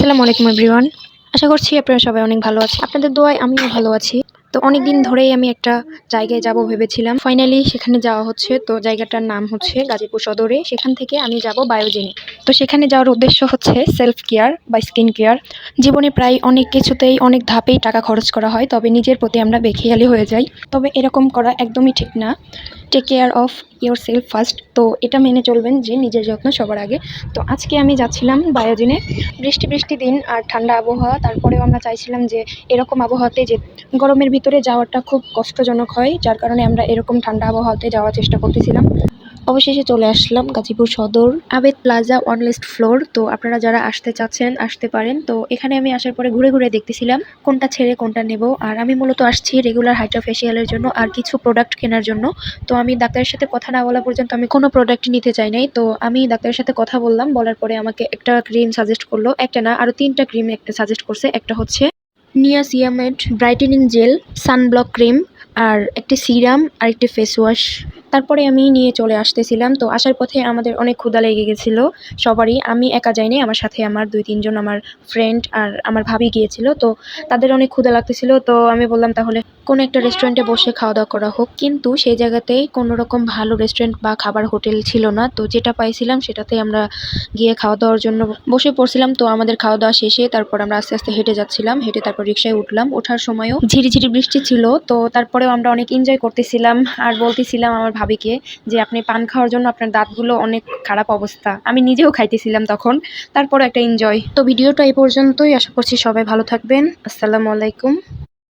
আসসালামু আলাইকুম এভরিওয়ান। আশা করছি আপনারা সবাই অনেক ভালো আছেন। আপনাদের দোয়ায় আমিও ভালো আছি। তো অনেকদিন ধরেই আমি একটা জায়গায় যাব ভেবেছিলাম। ফাইনালি সেখানে যাওয়া হচ্ছে। তো জায়গাটার নাম হচ্ছে গাজীপুর সদরে। সেখান থেকে আমি যাব বায়োজেনে। তো সেখানে যাওয়ার উদ্দেশ্য হচ্ছে সেলফ কেয়ার বা স্কিন কেয়ার। জীবনে প্রায় অনেক কিছুতেই অনেক ধাপেই টাকা খরচ করা হয়, তবে নিজের প্রতি আমরা বেখেয়ালি হয়ে যাই। তবে এরকম করা একদমই ঠিক না। Take care of yourself first. তো এটা মেনে চলবেন যে নিজের যত্ন সবার আগে। তো আজকে আমি যাচ্ছিলাম বায়োজেনে। বৃষ্টি বৃষ্টি দিন আর ঠান্ডা আবহাওয়া, তারপরেও আমরা চাইছিলাম যে এরকম আবহাওয়াতে যে গরমের ভিতরে যাওয়াটা খুব কষ্টজনক হয়, যার কারণে আমরা এরকম ঠান্ডা আবহাওয়াতে যাওয়ার চেষ্টা করতেছিলাম। অবশেষে চলে আসলাম গাজীপুর সদর আবেদ প্লাজা ওয়ান লিস্ট ফ্লোর। তো আপনারা যারা আসতে চাচ্ছেন আসতে পারেন। তো এখানে আমি আসার পরে ঘুরে ঘুরে দেখতেছিলাম কোনটা ছেড়ে কোনটা নেব। আর আমি মূলত আসছি রেগুলার হাইড্রা ফেসিয়ালের জন্য আর কিছু প্রোডাক্ট কেনার জন্য। তো আমি ডাক্তারের সাথে কথা না বলা পর্যন্ত আমি কোনো প্রোডাক্ট নিতে চাই নাই। তো আমি ডাক্তারের সাথে কথা বললাম, বলার পরে আমাকে একটা ক্রিম সাজেস্ট করলো, একটা না আরো 3টা ক্রিম একটা সাজেস্ট করছে। একটা হচ্ছে নিয়াসিয়ামেড ব্রাইটেনিং জেল, সানব্লক ক্রিম, আর একটি সিরাম আর একটি ফেস ওয়াশ। তারপরে আমি নিয়ে চলে আসতেছিলাম। তো আসার পথে আমাদের অনেক ক্ষুধা লেগে গেছিলো সবারই। আমি একা যাইনি, আমার সাথে আমার 2-3 জন আমার ফ্রেন্ড আর আমার ভাবি গিয়েছিল। তো তাদের অনেক ক্ষুধা লাগতেছিল। তো আমি বললাম তাহলে কোনো একটা রেস্টুরেন্টে বসে খাওয়া দাওয়া করা হোক, কিন্তু সেই জায়গাতেই কোনো রকম ভালো রেস্টুরেন্ট বা খাবার হোটেল ছিল না। তো যেটা পাইছিলাম সেটাতেই আমরা গিয়ে খাওয়া দাওয়ার জন্য বসে পড়ছিলাম। তো আমাদের খাওয়া দাওয়া শেষে তারপর আমরা আস্তে আস্তে হেঁটে যাচ্ছিলাম। হেঁটে তারপর রিক্সায় উঠলাম। ওঠার সময়ও ঝিরিঝিরি বৃষ্টি ছিল। তো তারপরেও আমরা অনেক এনজয় করতেছিলাম আর বলতেছিলাম আমার ভাবিকে যে আপনি পান খাওয়ার জন্য আপনার দাঁতগুলো অনেক খারাপ অবস্থা। আমি নিজেও খাইতেছিলাম তখন। তারপর একটা এনজয়। তো ভিডিওটা এই পর্যন্তই। আশা করছি সবাই ভালো থাকবেন। আসসালামু আলাইকুম।